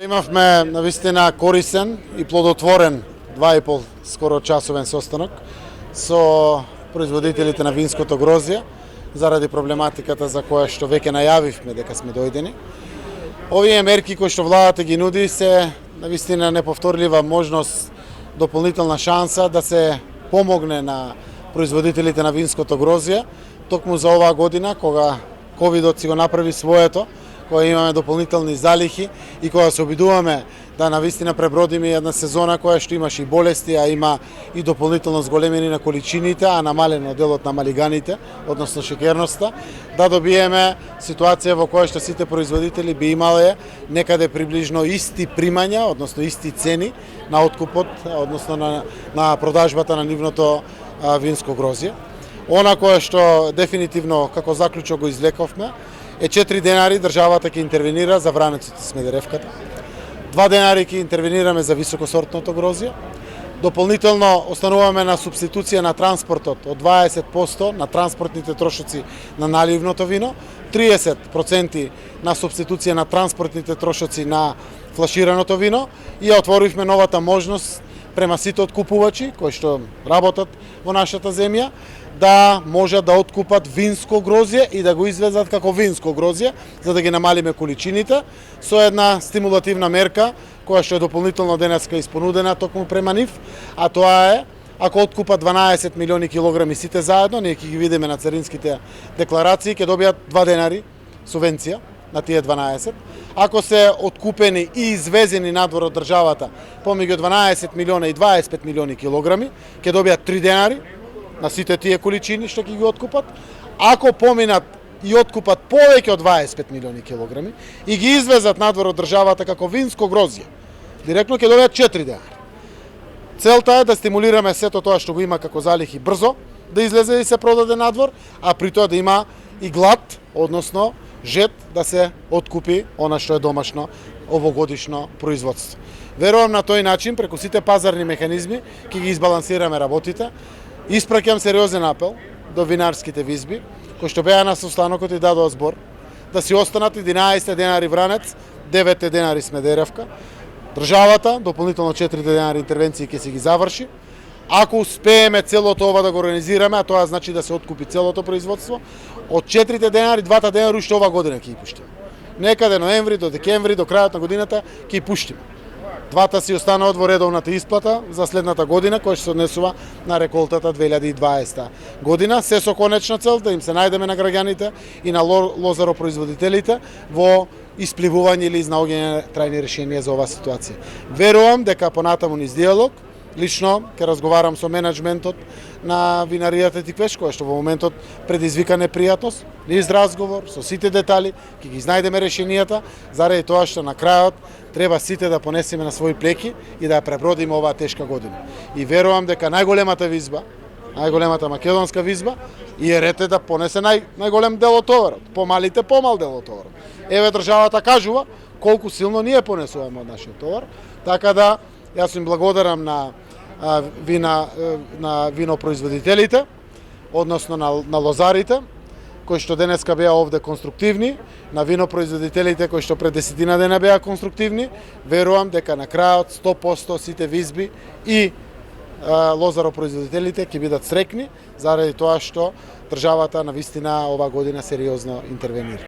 Имавме навистина корисен и плодотворен 2,5 скоро часовен состанок со производителите на винското грозје заради проблематиката за која што веќе најавивме дека сме дојдени. Овие мерки кои што владата ги нуди се навистина неповторлива можност, дополнителна шанса да се помогне на производителите на винското грозје токму за оваа година кога ковидот си го направи своето, кога имаме дополнителни залихи и кога се обидуваме да навистина пребродиме една сезона која што имаше и болести, а има и дополнително зголемени на количините, а намалено делот на малиганите, односно шеќерноста, да добиеме ситуација во која што сите производители би имале некаде приближно исти примања, односно исти цени на откупот, односно на продажбата на нивното винско грозје. Она кое што дефинитивно како заклучок го извлековме е 4 денари државата ќе интервенира за вранецот и смедеревката. 2 денари ќе интервенираме за високосортното грозје. Дополнително остануваме на субституција на транспортот од 20% на транспортните трошоци на наливното вино, 30% на субституција на транспортните трошоци на флашираното вино и ја отворивме новата можност према сите откупувачи кои што работат во нашата земја да можат да откупат винско грозје и да го извезат како винско грозје, за да ги намалиме количините, со една стимулативна мерка, која што е дополнително денеска испонудена токму према нив, а тоа е, ако откупат 12 милиони килограми сите заедно, ние ќе ги видиме на царинските декларации, ќе добијат 2 денари субвенција на тие 12. Ако се откупени и извезени надвор од државата помеѓу 12 милиона и 25 милиони килограми, ќе добијат 3 денари на сите тие количини што ќе ги откупат. Ако поминат и откупат повеќе од 25 милиони килограми и ги извезат надвор од државата како винско грозје, директно ќе добијат 4 денари. Целта е да стимулираме сето тоа што го има како залихи брзо да излезе и се продаде надвор, а при тоа да има и глад, односно жет да се откупи она што е домашно овогодишно производство. Верувам на тој начин, преку сите пазарни механизми, ќе ги избалансираме работите. Испраќам сериозен апел до винарските визби, кои што беа на состанокот и дадоа збор, да си останат 11 денари Вранец, 9 денари Смедеревка. Државата, дополнително 4 денари интервенции ќе си ги заврши. Ако успееме целото ова да го организираме, а тоа значи да се откупи целото производство, од 4 денари, 2 денари уште ова година ќе ги пуштиме. Некаде ноември до декември, до крајот на годината ќе ги пуштиме. 2 си останаат во редовната исплата за следната година, која што се однесува на реколтата 2020 година, се со конечна цел да им се најдеме на граѓаните и на лозаропроизводителите во испливување или изнаоѓање на трајни решенија за оваа ситуација. Верувам дека понатаму низ диалог, лично ќе разговарам со менеджментот на винаријата Тиквеш, која што во моментот предизвика непријатност, низ разговор со сите детали, ќе ги знајдеме решенијата, заради тоа што на крајот треба сите да понесеме на своји плеки и да ја пребродиме оваа тешка година. И верувам дека најголемата визба, најголемата македонска визба, и е ред да понесе најголем дел од товарот, помалите помал дел од товарот. Еве државата кажува колку силно ние понесуваме од нашиот товар, така да јас им благодарам на винопроизводителите, односно на лозарите, кои што денеска беа овде конструктивни, на винопроизводителите кои што пред 10 дена беа конструктивни. Верувам дека на крајот 100% сите визби и лозаропроизводителите ќе бидат среќни заради тоа што државата навистина оваа година сериозно интервенира.